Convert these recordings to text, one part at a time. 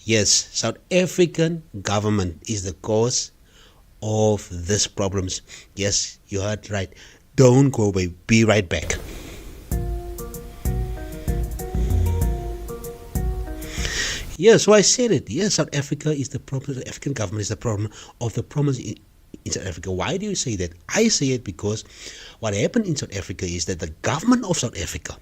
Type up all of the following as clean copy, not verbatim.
Yes, South African government is the cause of these problems. Yes, you heard right. Don't go away. Be right back. Yeah, so I said it. Yes, South Africa is the problem. The African government is the problem of the problems in South Africa. Why do you say that? I say it because what happened in South Africa is that the government of South Africa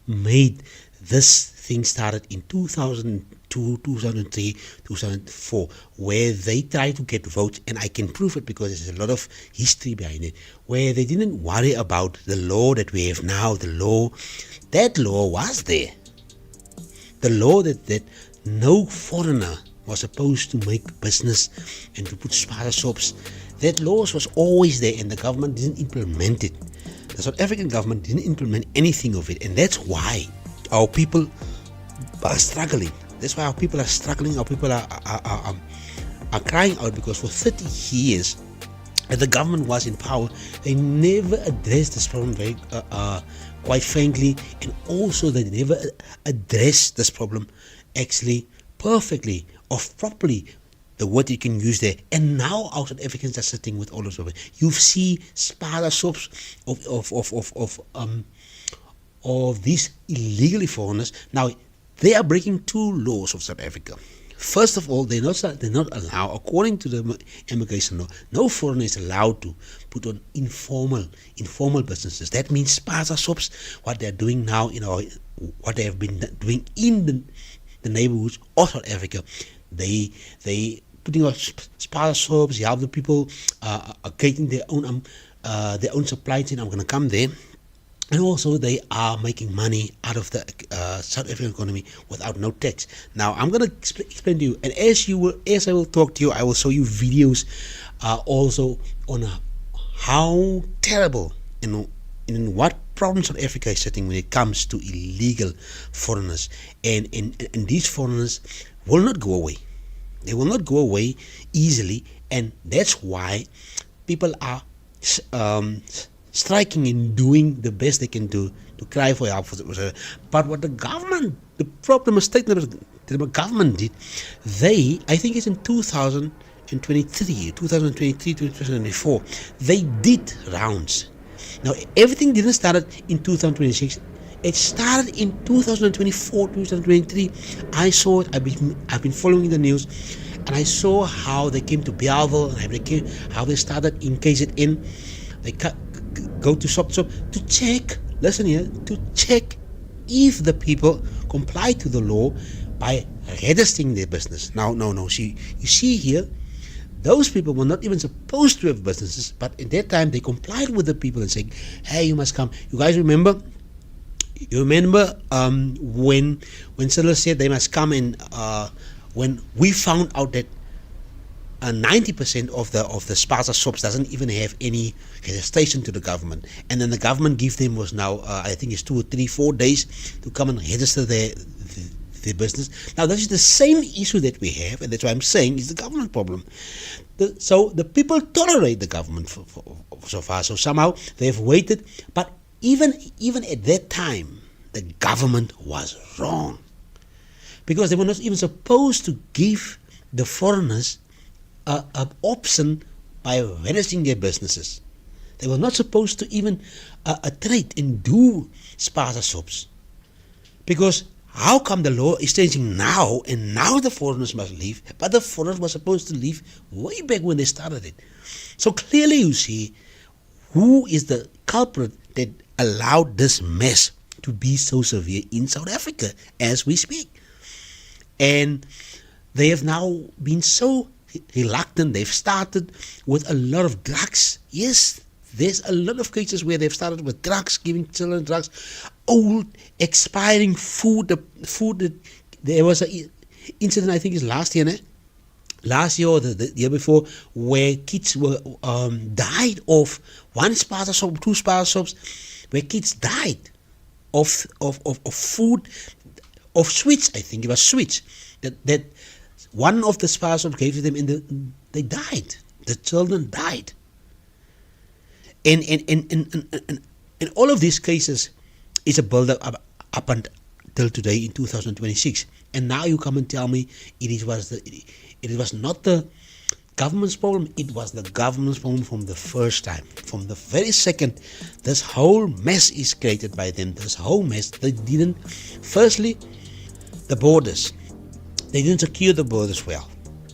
made this thing started in 2002, 2003, 2004, where they tried to get votes, and I can prove it because there's a lot of history behind it, where they didn't worry about the law that we have now. That law was there. The law that no foreigner was supposed to make business and to put Spaza shops. That law was always there, and the government didn't implement it. The South African government didn't implement anything of it, and that's why our people are struggling. That's why our people are struggling. Our people are crying out, because for 30 years that the government was in power, they never addressed this problem very quite frankly, and also they never addressed this problem actually perfectly or properly, the word you can use there. And now our South Africans are sitting with all of it. You see Spaza shops of these illegally foreigners. Now they are breaking two laws of South Africa. First of all, they're not allowed, according to the immigration law, no foreigner is allowed to put on informal businesses. That means Spaza shops, what they're doing now, what they have been doing in the neighborhoods of South Africa. They putting on Spaza shops. You have the people creating their own supply chain. I'm going to come there. And also they are making money out of the South African economy without no tax. Now I'm going to explain to you, and as I will talk to you, I will show you videos also on how terrible and in what problems South Africa is sitting when it comes to illegal foreigners. And these foreigners will not go away. They will not go away easily, and that's why people are striking and doing the best they can do to cry for help. But what the mistake that the government did, I think it's in 2023, 2024, they did rounds. Now everything didn't start in 2026. It started in 2024, 2023. I saw it. I've been following the news, and I saw how they came to Bellville and how they started in KZN. They go to shop to check. Listen here, to check if the people comply to the law by registering their business. Now, no. You see here, those people were not even supposed to have businesses, but in that time they complied with the people and saying, "Hey, you must come." You guys remember? You remember when Cyril said they must come, and when we found out that 90% of the Spaza shops doesn't even have any registration to the government, and then the government give them was now I think it's 2 or 3, 4 days to come and register their business. Now this is the same issue that we have, and that's why I'm saying it's the government problem. So the people tolerate the government for so far. So somehow they have waited, but even at that time, the government was wrong, because they were not even supposed to give the foreigners an option by registering their businesses. They were not supposed to even trade and do Spaza shops, because how come the law is changing now, and now the foreigners must leave, but the foreigners were supposed to leave way back when they started it. So clearly you see who is the culprit that allowed this mess to be so severe in South Africa as we speak. And they have now been so reluctant. They've started with a lot of drugs. Yes, there's a lot of cases where they've started with drugs, giving children drugs, old expiring food. There was an incident, I think it's last year, or the year before, where kids were died of one Spaza shop, 2 Spaza shops, where kids died of food, of sweets. I think it was sweets that one of the Spaza shops gave to them, and they died. The children died. And all of these cases is a build up and till today in 2026. And now you come and tell me it was not the government's problem, it was the government's problem from the first time. From the very second this whole mess is created by them, this whole mess, they didn't, firstly, the borders. They didn't secure the borders well.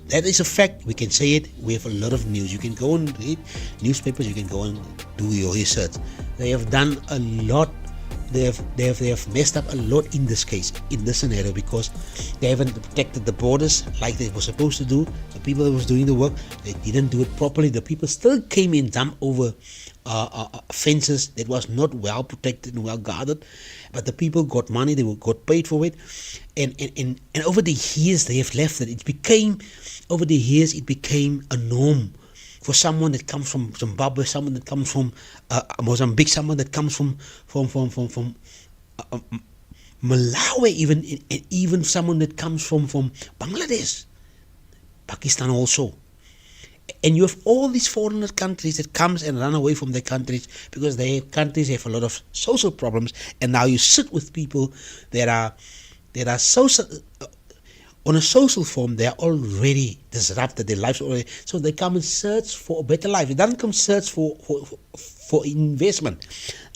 That is a fact. We can say it. We have a lot of news. You can go and read newspapers. You can go and do your research. They have done a lot. They have messed up a lot in this case, in this scenario, because they haven't protected the borders like they were supposed to do. The people that was doing the work, they didn't do it properly. The people still came in, jumped over fences that was not well protected and well guarded. But the people got money. They got paid for it. And over the years they have left it. It became a norm for someone that comes from Zimbabwe, someone that comes from Mozambique, someone that comes from Malawi, even someone that comes from Bangladesh, Pakistan also. And you have all these foreign countries that comes and run away from their countries because their countries have a lot of social problems. And now you sit with people that are social. On a social form, they are already disrupted, their lives already. So they come and search for a better life. They don't come search for investment.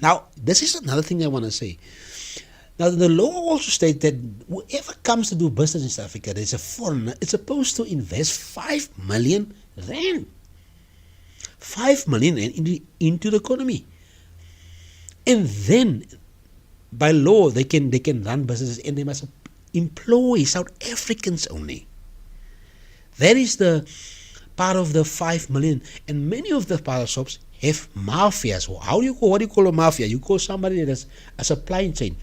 Now, this is another thing I want to say. Now, the law also states that whoever comes to do business in South Africa, there's a foreigner, it's supposed to invest 5 million rand. 5 million rand into the economy. And then, by law, they can run businesses and they must employ South Africans only. That is the part of the 5 million. And many of the Spaza shops have mafias. What do you call a mafia? You call somebody that has a supply chain.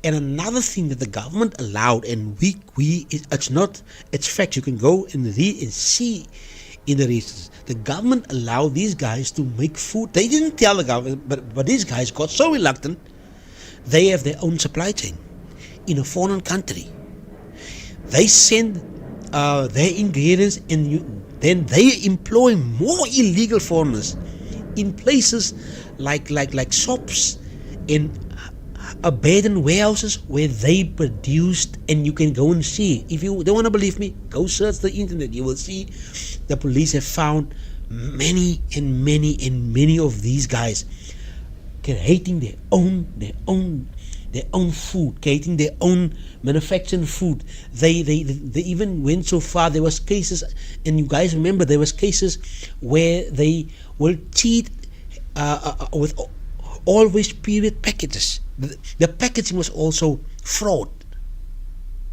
And another thing that the government allowed, and it's fact. You can go and read and see in the reasons. The government allowed these guys to make food. They didn't tell the government, but these guys got so reluctant. They have their own supply chain in a foreign country. They send their ingredients, and then they employ more illegal foreigners in places like shops, in abandoned warehouses where they produced. And you can go and see. If you don't want to believe me, go search the internet. You will see the police have found many of these guys creating their own food, creating their own manufacturing food. They even went so far. There was cases, and you guys remember, there was cases where they will cheat with always period packages. The packaging was also fraud.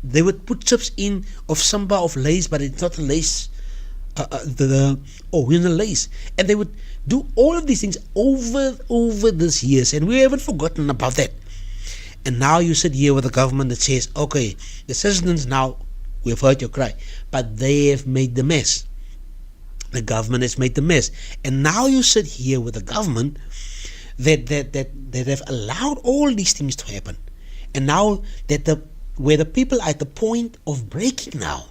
They would put chips in of Samba, of Lays, but it's not a Lays, the original Lays. And they would do all of these things over these years, and we haven't forgotten about that. And now you sit here with a government that says, okay, the citizens now, we've heard your cry, but they have made the mess. The government has made the mess. And now you sit here with a government that have allowed all these things to happen. And now that where the people are at the point of breaking now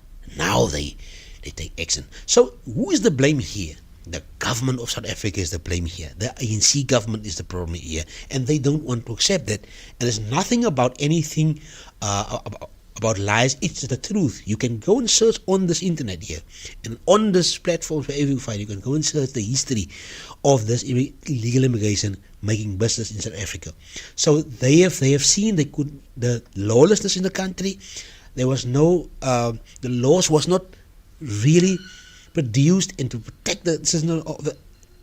they take action. So who is the blame here? The government of South Africa is the blame here. The ANC government is the problem here, and they don't want to accept that. And there's nothing about anything about lies. It's the truth. You can go and search on this internet here, and on this platform wherever you find, you can go and search the history of this illegal immigration making business in South Africa. So they have seen the lawlessness in the country. There was no the laws was not really produced and to protect the citizen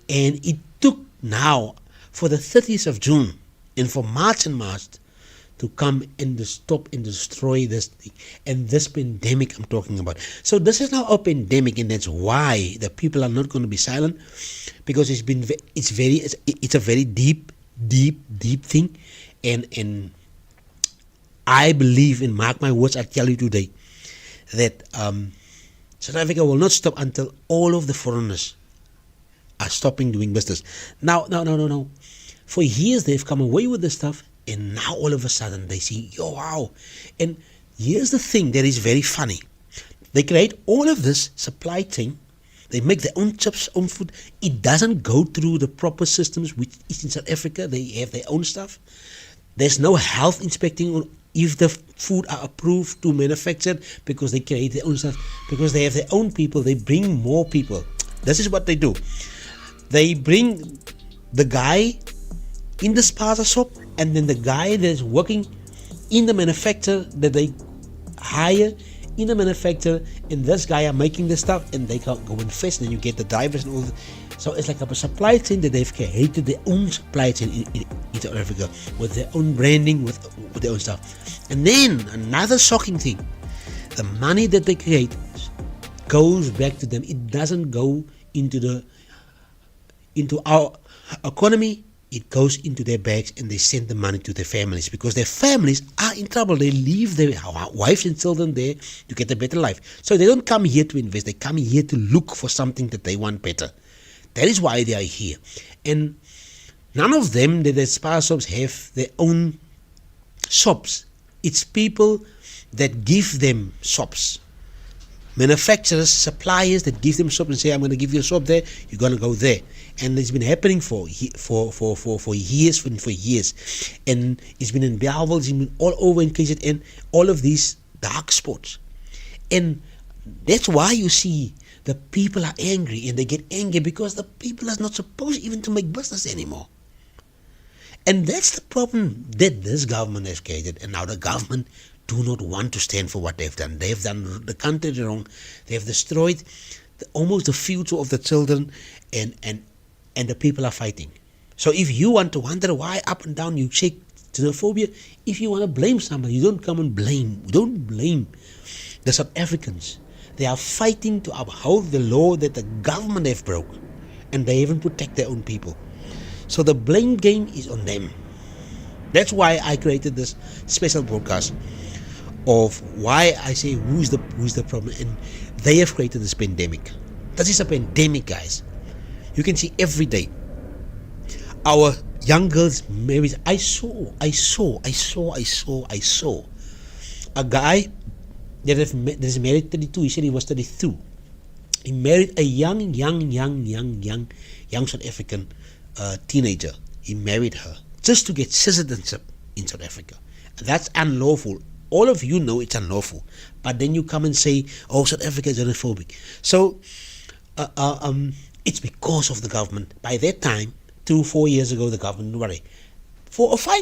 and it took now for the 30th of June and for March to come and to stop and destroy this thing and this pandemic I'm talking about. So this is now a pandemic, and that's why the people are not going to be silent, because it's a very deep thing, and I believe, and mark my words, I tell you today that South Africa will not stop until all of the foreigners are stopping doing business. Now. For years they've come away with this stuff, and now all of a sudden they see, yo, wow. And here's the thing that is very funny. They create all of this supply chain. They make their own chips, own food. It doesn't go through the proper systems, which is in South Africa. They have their own stuff. There's no health inspecting on if the food are approved to manufacture, because they create their own stuff, because they have their own people. They bring more people. This is what they do. They bring the guy in the Spaza shop, and then the guy that's working in the manufacturer that they hire in the manufacturer, and this guy are making the stuff, and they go and fetch, and then you get the drivers and all that. So it's like a supply chain that they've created their own supply chain in South Africa, with their own branding, with their own stuff. And then another shocking thing, the money that they create goes back to them. It doesn't go into our economy. It goes into their bags, and they send the money to their families, because their families are in trouble. They leave their wives and children there to get a better life. So they don't come here to invest. They come here to look for something that they want better. That is why they are here. And none of them, the Spaza shops, have their own shops. It's people that give them shops. Manufacturers, suppliers that give them shops and say, I'm going to give you a shop there, you're going to go there. And it's been happening for years, and it's been in Bellville, it's been all over in KZN, all of these dark spots. And that's why you see the people are angry, and they get angry because the people are not supposed even to make business anymore. And that's the problem that this government has created. And now the government do not want to stand for what they've done. They've done the country wrong. They have destroyed almost the future of the children, and the people are fighting. So if you want to wonder why up and down you shake xenophobia, if you want to blame somebody, you don't come and blame. Don't blame the South Africans. They are fighting to uphold the law that the government have broke, and they even protect their own people. So the blame game is on them. That's why I created this special broadcast of why I say who's the problem, and they have created this pandemic. This is a pandemic, guys. You can see every day our young girls married. I saw a guy that is married 32. He said he was 32. He married a young South African teenager. He married her just to get citizenship in South Africa. That's unlawful. All of you know it's unlawful. But then you come and say, oh, South Africa is xenophobic. So it's because of the government. By that time, 2-4 years ago, the government, for a 5